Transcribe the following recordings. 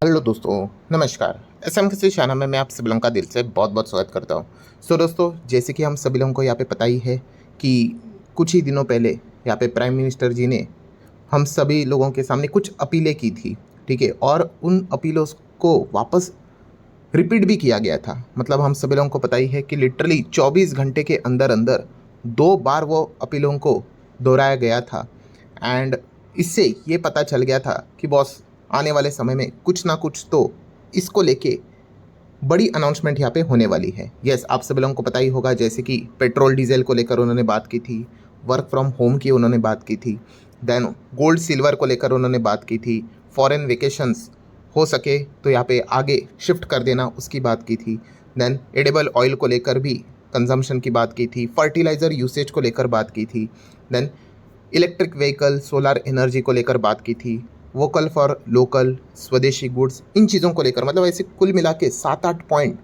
Hello दोस्तों, नमस्कार। SM किसी चैनल में मैं आप सभी लोगों का दिल से बहुत बहुत स्वागत करता हूं। दोस्तों, जैसे कि हम सभी लोगों को यहाँ पे पता ही है कि कुछ ही दिनों पहले यहाँ पे प्राइम मिनिस्टर जी ने हम सभी लोगों के सामने कुछ अपीलें की थी, ठीक है। और उन अपीलों को वापस रिपीट भी किया गया था। मतलब हम सभी लोगों को पता ही है कि लिटरली 24 घंटे के अंदर अंदर 2 बार वो अपीलों को दोहराया गया था। एंड इससे ये पता चल गया था कि बॉस आने वाले समय में कुछ ना कुछ तो इसको लेके बड़ी अनाउंसमेंट यहाँ पे होने वाली है। यस, आप सभी लोगों को पता ही होगा, जैसे कि पेट्रोल डीजल को लेकर उन्होंने बात की थी, वर्क फ्रॉम होम की उन्होंने बात की थी, देन गोल्ड सिल्वर को लेकर उन्होंने बात की थी, फॉरेन वेकेशंस हो सके तो यहाँ पे आगे शिफ्ट कर देना उसकी बात की थी, देन एडिबल ऑयल को लेकर भी कंजम्पशन की बात की थी, फर्टिलाइज़र यूसेज को लेकर बात की थी, then electric vehicle solar energy को लेकर बात की थी, vocal for local swadeshi goods, इन चीज़ों को लेकर मतलब ऐसे कुल मिला के 7-8 पॉइंट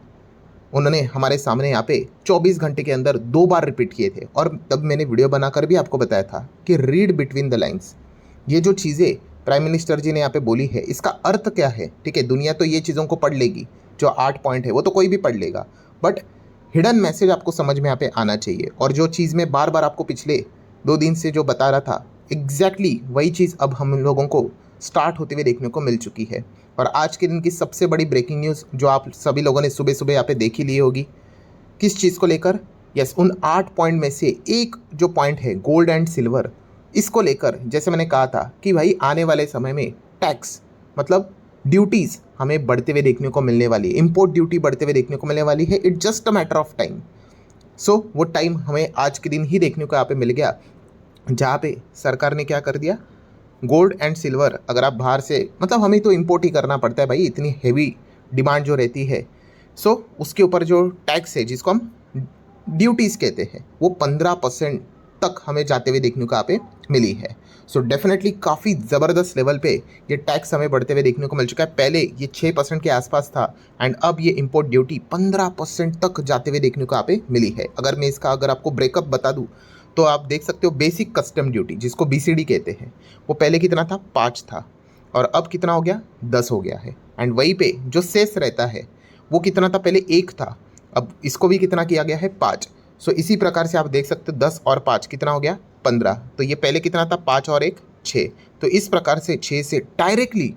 उन्होंने हमारे सामने यहाँ पे 24 घंटे के अंदर 2 बार रिपीट किए थे। और तब मैंने वीडियो बनाकर भी आपको बताया था कि रीड बिटवीन द लाइन्स, ये जो चीज़ें प्राइम मिनिस्टर जी ने यहाँ पे बोली है इसका अर्थ क्या है। ठीक है, दुनिया तो ये चीज़ों को पढ़ लेगी, जो 8 पॉइंट है वो तो कोई भी पढ़ लेगा, बट हिडन मैसेज आपको समझ में यहाँ पे आना चाहिए। और जो चीज़ मैं बार बार आपको पिछले 2 दिन से जो बता रहा था, एग्जैक्टली वही चीज़ अब हम लोगों को स्टार्ट होते हुए देखने को मिल चुकी है। और आज के दिन की सबसे बड़ी ब्रेकिंग न्यूज़ जो आप सभी लोगों ने सुबह सुबह यहाँ पे देखी ली होगी, किस चीज़ को लेकर। यस, उन 8 पॉइंट में से एक जो पॉइंट है गोल्ड एंड सिल्वर, इसको लेकर जैसे मैंने कहा था कि भाई आने वाले समय में टैक्स मतलब ड्यूटीज़ हमें बढ़ते हुए देखने को मिलने वाली है, इम्पोर्ट ड्यूटी बढ़ते हुए देखने को मिलने वाली है। It just a matter of time. So वो टाइम हमें आज के दिन ही देखने को यहाँ पे मिल गया, जहाँ पे सरकार ने क्या कर दिया, गोल्ड एंड सिल्वर अगर आप बाहर से मतलब हमें तो इंपोर्ट ही करना पड़ता है भाई, इतनी हेवी डिमांड जो रहती है। सो उसके ऊपर जो टैक्स है जिसको हम ड्यूटीज़ कहते हैं, वो 15% तक हमें जाते हुए देखने को यहाँ पे मिली है। सो डेफिनेटली काफ़ी ज़बरदस्त लेवल पे ये टैक्स हमें बढ़ते हुए देखने को मिल चुका है। पहले ये 6% के आसपास था एंड अब ये इम्पोर्ट ड्यूटी 15% तक जाते हुए देखने को यहाँ पे मिली है। अगर आपको ब्रेकअप बता दूँ तो आप देख सकते हो, बेसिक कस्टम ड्यूटी जिसको बीसीडी कहते हैं, वो पहले कितना था, 5 था, और अब कितना हो गया, 10 हो गया है। एंड वहीं पे जो सेस रहता है वो कितना था, पहले 1 था, अब इसको भी कितना किया गया है, 5। सो इसी प्रकार से आप देख सकते हो 10 और 5 कितना हो गया, 15। तो ये पहले कितना था, 5 और 1 6। तो इस प्रकार से 6 से डायरेक्टली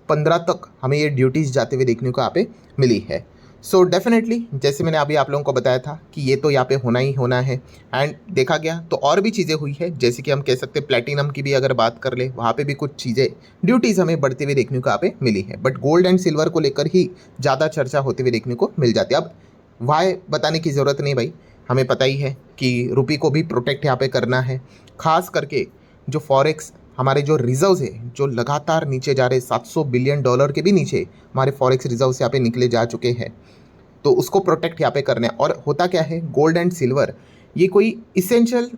15 तक हमें ये ड्यूटीज़ जाते हुए देखने को यहाँ पे मिली है। सो डेफिनेटली जैसे मैंने अभी आप लोगों को बताया था कि ये तो यहाँ पे होना ही होना है। एंड देखा गया तो और भी चीज़ें हुई है, जैसे कि हम कह सकते हैं प्लेटिनम की भी अगर बात कर ले, वहाँ पे भी कुछ चीज़ें ड्यूटीज़ हमें बढ़ते हुए देखने को यहाँ पे मिली है। बट गोल्ड एंड सिल्वर को लेकर ही ज़्यादा चर्चा होते हुए देखने को मिल जाती है। अब वाई बताने की ज़रूरत नहीं भाई, हमें पता ही है कि रुपये को भी प्रोटेक्ट यहाँ पे करना है। खास करके जो फॉरेक्स हमारे जो रिजर्व्स है जो लगातार नीचे जा रहे, $700 बिलियन के भी नीचे हमारे फॉरेक्स रिजर्व्स यहाँ पे निकले जा चुके हैं, तो उसको प्रोटेक्ट यहाँ पे करना है। और होता क्या है, गोल्ड एंड सिल्वर ये कोई इसेंशियल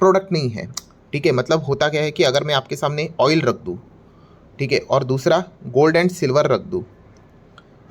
प्रोडक्ट नहीं है, ठीक है। मतलब होता क्या है कि अगर मैं आपके सामने ऑयल रख दूँ, ठीक है, और दूसरा गोल्ड एंड सिल्वर रख दूँ,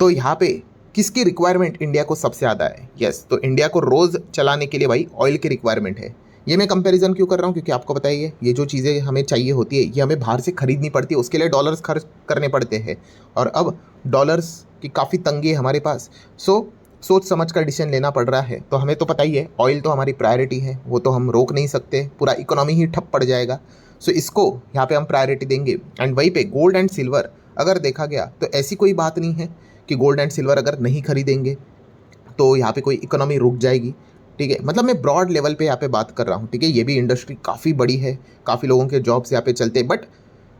तो यहाँ पे किसकी रिक्वायरमेंट इंडिया को सबसे ज़्यादा है। यस, तो इंडिया को रोज़ चलाने के लिए भाई ऑयल की रिक्वायरमेंट है। ये मैं कंपैरिजन क्यों कर रहा हूँ, क्योंकि आपको पता ही है ये जो चीज़ें हमें चाहिए होती है ये हमें बाहर से खरीदनी पड़ती है, उसके लिए डॉलर्स खर्च करने पड़ते हैं, और अब डॉलर्स की काफ़ी तंगी है हमारे पास। सो सोच समझ कर डिसीजन लेना पड़ रहा है। तो हमें तो पता ही है ऑयल तो हमारी प्रायोरिटी है, वो तो हम रोक नहीं सकते, पूरा इकोनॉमी ही ठप पड़ जाएगा। सो इसको यहाँ पे हम प्रायोरिटी देंगे। एंड वहीं पे गोल्ड एंड सिल्वर अगर देखा गया तो ऐसी कोई बात नहीं है कि गोल्ड एंड सिल्वर अगर नहीं खरीदेंगे तो यहाँ पे कोई इकोनॉमी रुक जाएगी, ठीक है। मतलब मैं ब्रॉड लेवल पे यहाँ पे बात कर रहा हूँ, ठीक है। ये भी इंडस्ट्री काफ़ी बड़ी है, काफ़ी लोगों के जॉब्स यहाँ पे चलते हैं, बट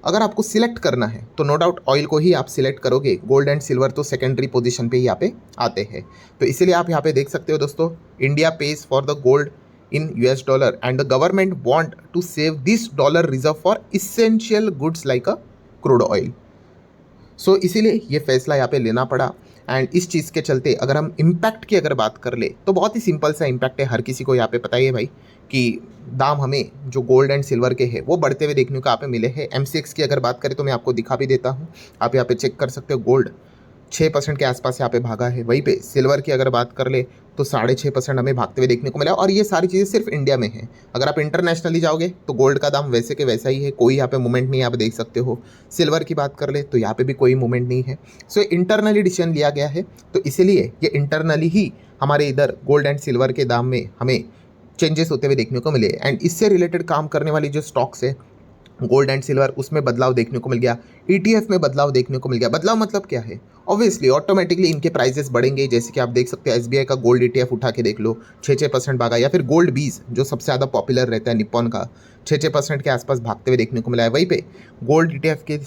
अगर आपको सिलेक्ट करना है तो नो डाउट ऑयल को ही आप सिलेक्ट करोगे, गोल्ड एंड सिल्वर तो सेकेंडरी पोजीशन पे ही यहाँ पे आते हैं। तो इसीलिए आप यहाँ पे देख सकते हो दोस्तों, India pays for the gold in US dollar and the government want to save this dollar reserve for essential goods like a crude oil. So इसीलिए ये फैसला यहाँ पे लेना पड़ा। एंड इस चीज़ के चलते अगर हम इम्पैक्ट की अगर बात कर ले तो बहुत ही सिंपल सा इम्पैक्ट है, हर किसी को यहाँ पे पता ही है भाई कि दाम हमें जो गोल्ड एंड सिल्वर के हैं वो बढ़ते हुए देखने को यहाँ पे मिले हैं। MCX की अगर बात करें तो मैं आपको दिखा भी देता हूँ, आप यहाँ पे चेक कर सकते हो। गोल्ड 6% के आसपास यहाँ पे भागा है। वहीं पे सिल्वर की अगर बात कर ले तो 6.5% हमें भागते हुए देखने को मिला। और ये सारी चीज़ें सिर्फ इंडिया में है। अगर आप इंटरनेशनली जाओगे तो गोल्ड का दाम वैसे के वैसा ही है, कोई यहाँ पे मूवमेंट नहीं, आप देख सकते हो। सिल्वर की बात कर ले तो यहाँ पे भी कोई मूवमेंट नहीं है। सो इंटरनली डिसीजन लिया गया है, तो इसीलिए ये इंटरनली ही हमारे इधर गोल्ड एंड सिल्वर के दाम में हमें चेंजेस होते हुए देखने को मिले। एंड इससे रिलेटेड काम करने वाली जो स्टॉक्स है गोल्ड एंड सिल्वर, उसमें बदलाव देखने को मिल गया। ईटीएफ में बदलाव देखने को मिल गया। बदलाव मतलब क्या है? ऑब्वियसली ऑटोमेटिकली इनके प्राइसेस बढ़ेंगे। जैसे कि आप देख सकते हैं एसबीआई का गोल्ड ईटीएफ उठा के देख लो, 6% भागा। या फिर गोल्ड 20 जो सबसे ज़्यादा पॉपुलर रहता है निप्पॉन का, 6% के आसपास भागते हुए देखने को मिला है। वहीं पे गोल्ड ईटीएफ के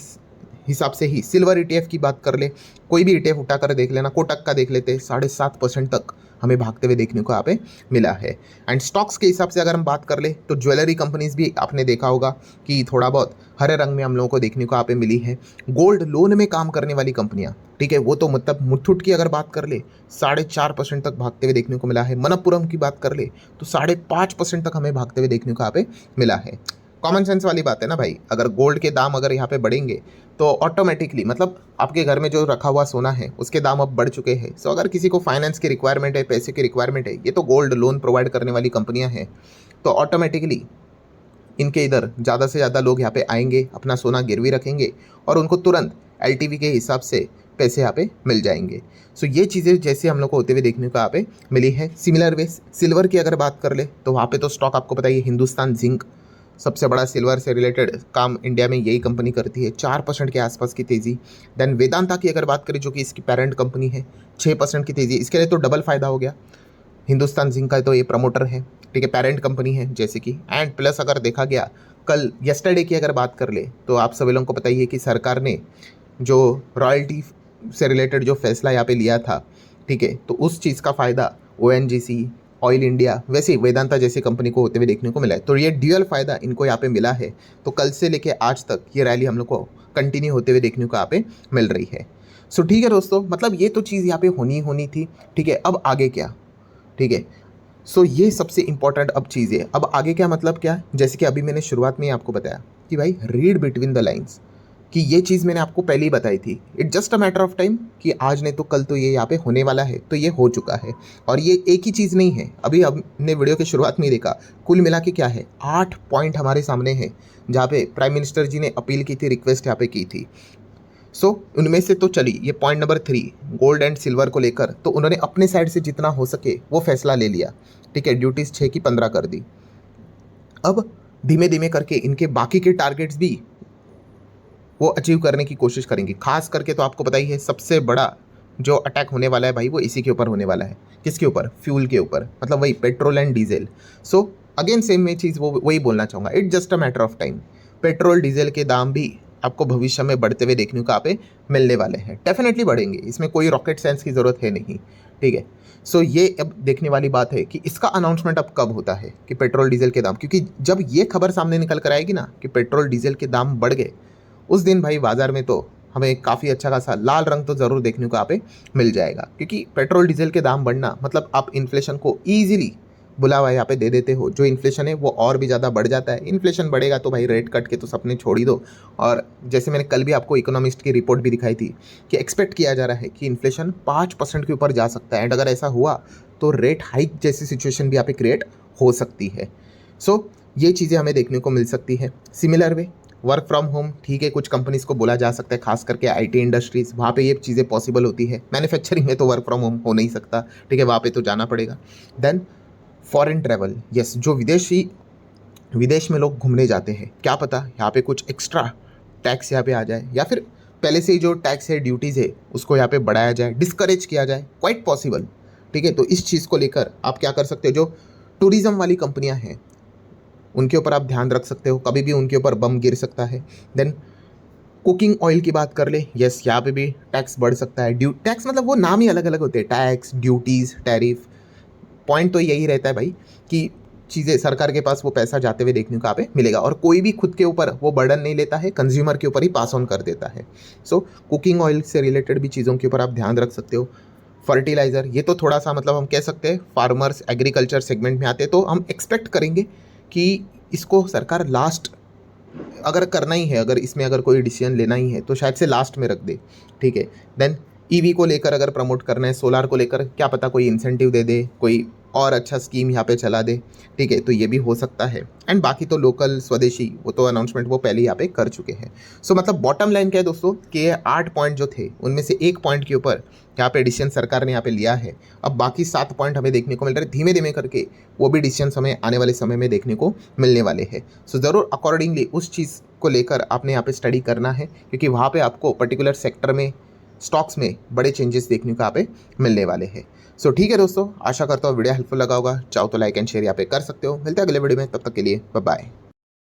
हिसाब से ही सिल्वर ईटीएफ की बात कर ले, कोई भी ईटीएफ उठा कर देख लेना, कोटक का देख लेते, 7.5% तक हमें भागते हुए देखने को यहाँ पे मिला है। एंड स्टॉक्स के हिसाब से अगर हम बात कर ले तो ज्वेलरी कंपनीज भी आपने देखा होगा कि थोड़ा बहुत हरे रंग में हम लोगों को देखने को यहाँ पे मिली है। गोल्ड लोन में काम करने वाली कंपनियां, ठीक है, वो तो मतलब मुथूट की अगर बात कर ले 4.5% तक भागते हुए देखने को मिला है। मनप्पुरम की बात कर ले तो 5.5% तक हमें भागते हुए देखने को यहाँ पे मिला है। कॉमन सेंस वाली बात है ना भाई, अगर गोल्ड के दाम अगर यहाँ पे बढ़ेंगे तो ऑटोमेटिकली मतलब आपके घर में जो रखा हुआ सोना है उसके दाम अब बढ़ चुके हैं। सो अगर किसी को फाइनेंस की रिक्वायरमेंट है, पैसे की रिक्वायरमेंट है, ये तो गोल्ड लोन प्रोवाइड करने वाली कंपनियां हैं, तो ऑटोमेटिकली इनके इधर ज़्यादा से ज़्यादा लोग यहाँ पे आएंगे, अपना सोना गिरवी रखेंगे और उनको तुरंत एलटीवी के हिसाब से पैसे यहाँ पे मिल जाएंगे। सो ये चीज़ें जैसे हम लोग को होते हुए देखने को यहाँ पे मिली है। सिमिलर वे सिल्वर की अगर बात कर ले तो वहाँ पे तो स्टॉक आपको पता ही है, हिंदुस्तान जिंक सबसे बड़ा सिल्वर से रिलेटेड काम इंडिया में यही कंपनी करती है, 4% के आसपास की तेज़ी। देन वेदांता की अगर बात करें जो कि इसकी पेरेंट कंपनी है, 6% की तेज़ी। इसके लिए तो डबल फायदा हो गया, हिंदुस्तान जिंक का तो ये प्रमोटर है, ठीक है, पेरेंट कंपनी है जैसे कि। एंड प्लस अगर देखा गया कल येस्टरडे की अगर बात कर ले तो आप सभी लोगों को पता ही है कि सरकार ने जो रॉयल्टी से रिलेटेड जो फैसला यहाँ पे लिया था, ठीक है, तो उस चीज़ का फ़ायदा ओएनजीसी, ऑयल इंडिया, वैसे ही वेदांता जैसी कंपनी को होते हुए देखने को मिला है। तो ये ड्यूअल फ़ायदा इनको यहाँ पे मिला है। तो कल से लेके आज तक ये रैली हम लोग को कंटिन्यू होते हुए देखने को यहाँ पे मिल रही है। सो ठीक है दोस्तों, मतलब ये तो चीज़ यहाँ पे होनी थी, ठीक है। अब आगे क्या, ठीक है, सो ये सबसे इंपॉर्टेंट अब चीज़ है। अब आगे क्या मतलब क्या, जैसे कि अभी मैंने शुरुआत में ही आपको बताया कि भाई रीड बिटवीन द लाइन्स, कि ये चीज़ मैंने आपको पहले ही बताई थी। It just a matter of time कि आज नहीं तो कल तो ये यहाँ पे होने वाला है। तो ये हो चुका है और ये एक ही चीज़ नहीं है। अभी हमने वीडियो के शुरुआत में ही देखा, कुल मिला के क्या है 8 पॉइंट हमारे सामने हैं जहाँ पे प्राइम मिनिस्टर जी ने अपील की थी, रिक्वेस्ट यहाँ पे की थी। सो उनमें से तो चली ये point number 3 gold and silver को लेकर, तो उन्होंने अपने साइड से जितना हो सके वो फैसला ले लिया, ठीक है। ड्यूटीज़ 6 की 15 कर दी। अब धीमे धीमे करके इनके बाकी के टारगेट्स भी वो अचीव करने की कोशिश करेंगे। खास करके तो आपको पता ही है सबसे बड़ा जो अटैक होने वाला है भाई वो इसी के ऊपर होने वाला है। किसके ऊपर? फ्यूल के ऊपर, मतलब वही petrol and diesel. So again same मैं चीज़ वही बोलना चाहूँगा, it just a matter of time. Petrol diesel के दाम भी आपको भविष्य में बढ़ते हुए देखने को यहाँ पे मिलने वाले हैं, डेफिनेटली बढ़ेंगे, इसमें कोई रॉकेट साइंस की ज़रूरत है नहीं, ठीक है। सो ये अब देखने वाली बात है कि इसका अनाउंसमेंट अब कब होता है कि पेट्रोल डीजल के दाम, क्योंकि जब ये खबर सामने निकल कर आएगी ना कि पेट्रोल डीजल के दाम बढ़ गए, उस दिन भाई बाज़ार में तो हमें काफ़ी अच्छा खासा लाल रंग तो ज़रूर देखने को यहाँ पे मिल जाएगा। क्योंकि पेट्रोल डीजल के दाम बढ़ना मतलब आप इन्फ्लेशन को ईजिली बुलावा यहाँ पे दे देते हो। जो इन्फ्लेशन है वो और भी ज़्यादा बढ़ जाता है। इन्फ्लेशन बढ़ेगा तो भाई रेट कट के तो सपने छोड़ ही दो। और जैसे मैंने कल भी आपको इकोनॉमिस्ट की रिपोर्ट भी दिखाई थी कि एक्सपेक्ट किया जा रहा है कि इन्फ्लेशन 5% के ऊपर जा सकता है। एंड अगर ऐसा हुआ तो रेट हाइक जैसी सिचुएशन भी यहाँ पे क्रिएट हो सकती है। सो ये चीज़ें हमें देखने को मिल सकती है। Similar way work from home, ठीक है, कुछ कंपनीज को बोला जा सकता है, खास करके आईटी इंडस्ट्रीज, वहाँ पे ये चीज़ें पॉसिबल होती है। मैन्युफैक्चरिंग में तो वर्क फ्रॉम होम हो नहीं सकता, ठीक है, वहाँ पे तो जाना पड़ेगा। देन फॉरेन ट्रैवल, यस, जो विदेश में लोग घूमने जाते हैं, क्या पता यहाँ पे कुछ एक्स्ट्रा टैक्स यहाँ पे आ जाए, या फिर पहले से ही जो टैक्स है, ड्यूटीज़ है, उसको यहाँ पे बढ़ाया जाए, डिस्करेज किया जाए, क्वाइट पॉसिबल, ठीक है। तो इस चीज़ को लेकर आप क्या कर सकते हो, जो टूरिज़्म वाली कंपनियाँ हैं उनके ऊपर आप ध्यान रख सकते हो, कभी भी उनके ऊपर बम गिर सकता है। देन कुकिंग ऑयल की बात कर ले, यस, यहाँ पे भी टैक्स बढ़ सकता है। टैक्स मतलब वो नाम ही अलग अलग होते हैं, टैक्स, ड्यूटीज़, टैरिफ। पॉइंट तो यही रहता है भाई कि चीज़ें सरकार के पास वो पैसा जाते हुए देखने को यहाँ पे मिलेगा, और कोई भी खुद के ऊपर वो बर्डन नहीं लेता है, कंज्यूमर के ऊपर ही पास ऑन कर देता है। सो कुकिंग ऑयल से रिलेटेड भी चीज़ों के ऊपर आप ध्यान रख सकते हो। फर्टिलाइज़र, ये तो थोड़ा सा मतलब हम कह सकते हैं फार्मर्स एग्रीकल्चर सेगमेंट में आते हैं, तो हम एक्सपेक्ट करेंगे कि इसको सरकार लास्ट अगर करना ही है, अगर इसमें अगर कोई डिसीजन लेना ही है तो शायद से लास्ट में रख दे, ठीक है। देन ईवी को लेकर अगर प्रमोट करना है, सोलार को लेकर क्या पता कोई इंसेंटिव दे दे, कोई और अच्छा स्कीम यहाँ पे चला दे, ठीक है, तो ये भी हो सकता है। एंड बाकी तो लोकल स्वदेशी वो तो अनाउंसमेंट वो पहले ही यहाँ पे कर चुके हैं। सो मतलब बॉटम लाइन क्या है दोस्तों कि ये 8 पॉइंट जो थे उनमें से एक पॉइंट के ऊपर यहाँ पे डिसीजन सरकार ने यहाँ पे लिया है। अब बाकी 7 पॉइंट हमें देखने को मिल रहे हैं, धीमे धीमे करके वो भी डिसीजन हमें आने वाले समय में देखने को मिलने वाले हैं। सो ज़रूर अकॉर्डिंगली उस चीज़ को लेकर आपने यहाँ पे स्टडी करना है, क्योंकि वहाँ पे आपको पर्टिकुलर सेक्टर में स्टॉक्स में बड़े चेंजेस देखने को यहाँ पे मिलने वाले हैं। सो ठीक है दोस्तों, आशा करता हूँ वीडियो हेल्पफुल लगा होगा। चाहो तो लाइक एंड शेयर यहाँ पे कर सकते हो। मिलते हैं अगले वीडियो में, तब तक के लिए बाय बाय।